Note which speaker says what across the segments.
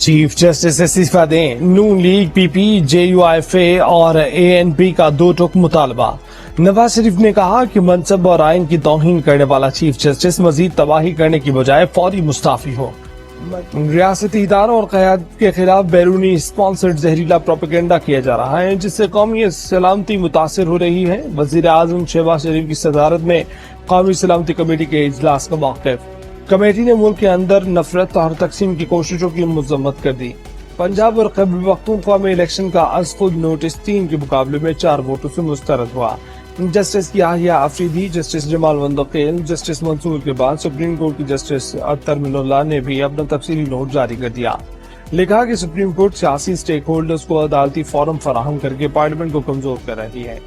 Speaker 1: Chief justice इस्तीफा दें, नून league, PP, JUIFA और ANP का दो टुक मुतालबा। नवाज शरीफ ने कहा कि मनसब और आइन की तौहीन करने वाला चीफ जस्टिस मजीद तबाही करने की बजाय फौरी मुस्ताफी हो। रियासती इदारों और क़यादत के खिलाफ बैरूनी स्पॉन्सर्ड जहरीला प्रोपेगेंडा किया जा रहा है, जिससे कौमी सलामती मुतासर हो रही है। वज़ीर आज़म शहबाज शरीफ की सदारत में कौमी सलामती कमेटी के इजलास का मौक़िफ़। कमेटी ने मुल्क के अंदर नफरत और तकसीम की कोशिशों की मजम्मत कर दी। पंजाब और खैबर पख्तूनख्वा में इलेक्शन का अज़ खुद नोटिस 3 के मुकाबले में 4 वोटों से मुस्तरद हुआ। Justice Yahya Afridi, justice Jamal Mandokhail, justice Mansoor के बाद सुप्रीम कोर्ट की जस्टिस अत्तर मिनुल्लाह ने भी अपना तफसीली नोट जारी कर दिया। लिखा कि सुप्रीम कोर्ट सियासी स्टेक होल्डर्स को अदालती फोरम फराहम करके पार्लियामेंट को कमजोर कर रही है।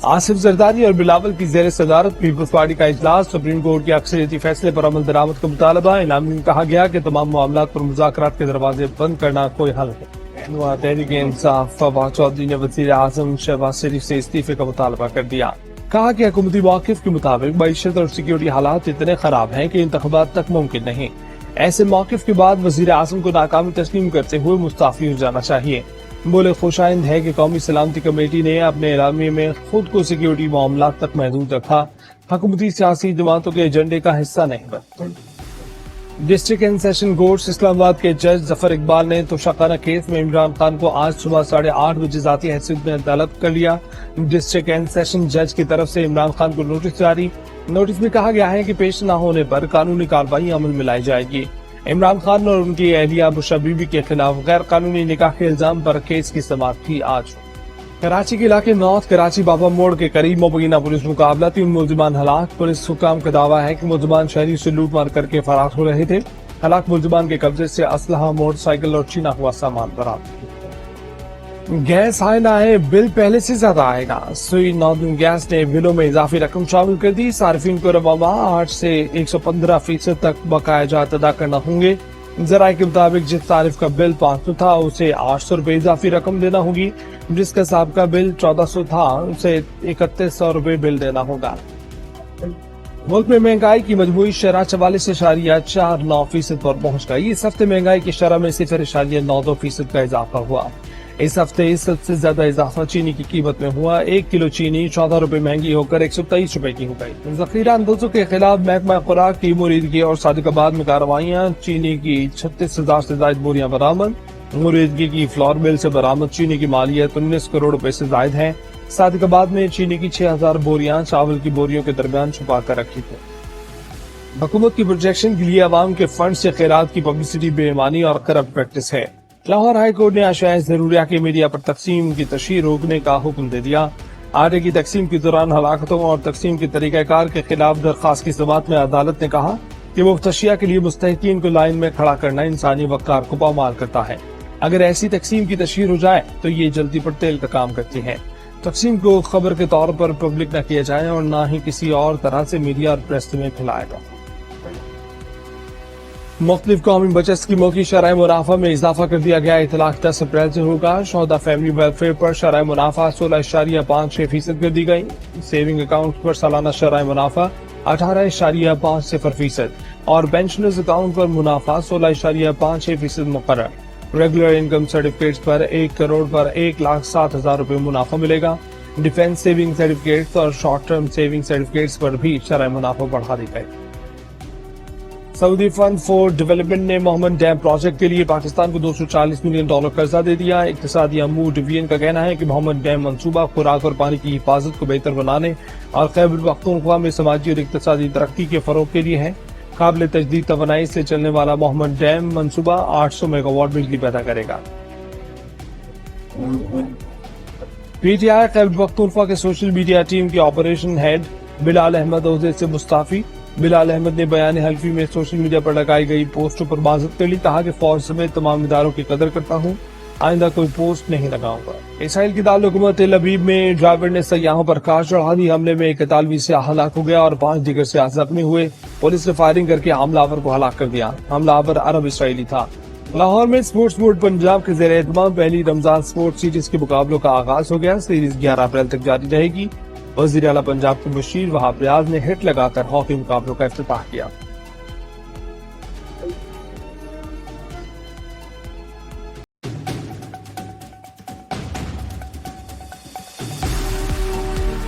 Speaker 1: आसिफ जरदारी और बिलावल की जेर सदारत पीपल्स पार्टी का इजलास। सुप्रीम कोर्ट के अक्सरियती फैसले पर अमल दरामद का मुतालबा। इनामी में कहा गया कि तमाम मामलात पर मुज़ाकरात के दरवाजे बंद करना कोई हल है। तहरीक इंसाफ फवाद चौधरी ने वज़ीर आज़म शहबाज शरीफ से इस्तीफे का मुतालबा कर दिया। कहा कि हुकूमती मौक़िफ़ के मुताबिक मईशत और सिक्योरिटी हालात इतने खराब हैं कि इंतख़ाबात तक मुमकिन नहीं। ऐसे मौक़िफ़ के बाद वज़ीर आज़म को नाकामी तस्लीम करते हुए मुस्ताफ़ी हो जाना चाहिए। बोले खुशाइंद है कि कौमी सलामती कमेटी ने अपने एलामिये में खुद को सिक्योरिटी मामलात तक महदूद रखा, हुकूमती सियासी जमातों के एजेंडे का हिस्सा नहीं बना। District and session court Islamabad के जज जफर इकबाल ने तोशाखाना केस में इमरान खान को आज सुबह 8:30 बजे जाती हैसियत में अदालत कर लिया। डिस्ट्रिक्ट एंड सेशन जज की तरफ से इमरान खान को नोटिस जारी। नोटिस में कहा गया है कि पेश न होने पर कानूनी कार्रवाई अमल में लाई जाएगी। इमरान खान और उनकी अहलिया बुशरा बीबी के खिलाफ गैर कानूनी निकाह के इल्जाम पर केस की समाअत थी आज। कराची के इलाके नॉर्थ कराची बाबा मोड़ के करीब मुबैना पुलिस मुकाबला, 3 मुलजिमान हलाक। पुलिस हुकाम का दावा है कि मुलजिमान शहरी से लूटमार करके फरार हो रहे थे। हलाक मुलजिमान के कब्जे से असलहा, मोटरसाइकिल और छीना हुआ सामान बरामद। गैस आए ना आए, बिल पहले से ज्यादा आएगा। सुई नॉर्दर्न गैस ने बिलों में इजाफी रकम शामिल कर दी। सार्फिन को रवा 8 से 115% तक बकाया जात अदा करना होंगे। जराये के मुताबिक जिस तारीफ का बिल 500 था उसे 800 रुपए इजाफी रकम देना होगी। जिसका सबका बिल 1400 था उसे 3100 रुपए बिल देना होगा। मुल्क में महंगाई की मजमूई शरह 44.49% पर पहुंच गई। इस हफ्ते महंगाई की शरह में 0.92% का इजाफा हुआ। इस हफ्ते सबसे ज्यादा इजाफा चीनी की कीमत में हुआ। 1 किलो चीनी 14 रुपए महंगी होकर 123 रुपए की हो गई। जखीरा अंदाजों के खिलाफ महकमा खुराक की मुरीदगी और सादिकाबाद में कार्रवाइयां। चीनी की 36,000 से ज्यादा बोरियां बरामद। मुरीदगी की फ्लोर मिल से बरामद चीनी की मालियत 19 करोड़ रुपए से ज्यादा है। सादिकाबाद में चीनी की 6,000 बोरियां चावल की बोरियों के दरमियान छुपा कर रखी थी। हुकूमत की प्रोजेक्शन के लिए अवाम के फंड से खैरात की पब्लिसिटी बेईमानी और करप्ट प्रैक्टिस है। लाहौर हाई कोर्ट ने अशाए ज़रूरिया के मीडिया पर तकसीम की तशहीर रोकने का हुक्म दे दिया। आटे की तकसीम के दौरान हलाकतों और तकसीम के तरीक़ाकार के खिलाफ दरख्वास्त की समाअत में अदालत ने कहा कि मुफ्त अशिया के लिए मुस्तहिकीन को लाइन में खड़ा करना इंसानी वक़ार को पामाल करता है। अगर ऐसी तकसीम की तशहीर हो जाए तो ये जल्दी पर तेल का काम करती है। तकसीम को खबर के तौर पर पब्लिक न किया जाए और न ही किसी और तरह से मीडिया और प्रेस में फैलाया जाए। मुख्तलिफ कौमी बचत स्कीमों की शरह मुनाफा में इजाफा कर दिया गया। इतलाक 10 अप्रैल से होगा। शोहदा फैमिली वेलफेयर पर शरह मुनाफा 16.56% कर दी गई। सेविंग अकाउंट पर सालाना शरह मुनाफा 18.50% और पेंशनर्स अकाउंट पर मुनाफा 16.56% मुकर्रर। रेगुलर इनकम सर्टिफिकेट्स पर 1 करोड़ पर 1,07,000 रुपए मुनाफा मिलेगा। डिफेंस सेविंग सर्टिफिकेट्स और शॉर्ट टर्म सेविंग सर्टिफिकेट्स पर भी शरह मुनाफा बढ़ा दी गई। सऊदी फंड फॉर डेवलपमेंट ने मोहम्मद डैम प्रोजेक्ट के लिए पाकिस्तान को $240 मिलियन कर्जा दे दिया। इक्तिसादी अमूर डिवीजन का कहना है कि मोहम्मद डैम मंसूबा खुराक और पानी की हिफाजत को बेहतर बनाने और खैबर पख्तूनख्वा में समाजी और इक्तिसादी तरक्की के फरोग के लिए है। काबिल तजदीद तवानाई से चलने वाला मोहम्मद डैम मंसूबा 800 मेगावाट बिजली पैदा करेगा। PTI खैबर पख्तूनख्वा के सोशल मीडिया टीम के ऑपरेशन हेड बिलाल अहमद ओहदे से मुस्ताफी। बिलाल अहमद ने बयान हल्फी में सोशल मीडिया पर लगाई गई पोस्टों पर माजरत कर ली। कहा कि फौज समेत तमाम इदारों की कदर करता हूँ, आइंदा कोई पोस्ट नहीं लगाऊंगा। इसराइल की दारुल-ए-हुकूमत तेल अवीव में ड्राइवर ने सयाहों पर कार चढ़ा दी। हमले में एक इतालवी सयाह हलाक हो गया और 5 दीगर सयाह जख्मी हुए। पुलिस ने फायरिंग करके हमलावर को हलाक कर दिया। हमलावर अरब इसराइली था। लाहौर में स्पोर्ट्स बोर्ड पंजाब के ज़ेर एहतमाम पहली रमजान स्पोर्ट्स सीरीज के मुकाबलों का आगाज हो गया। सीरीज 11 अप्रैल तक जारी रहेगी। वज़ीर आला पंजाब के मुशीर वहाब रियाज ने हिट लगाकर हॉकी मुकाबलों का इफ्तिताह किया।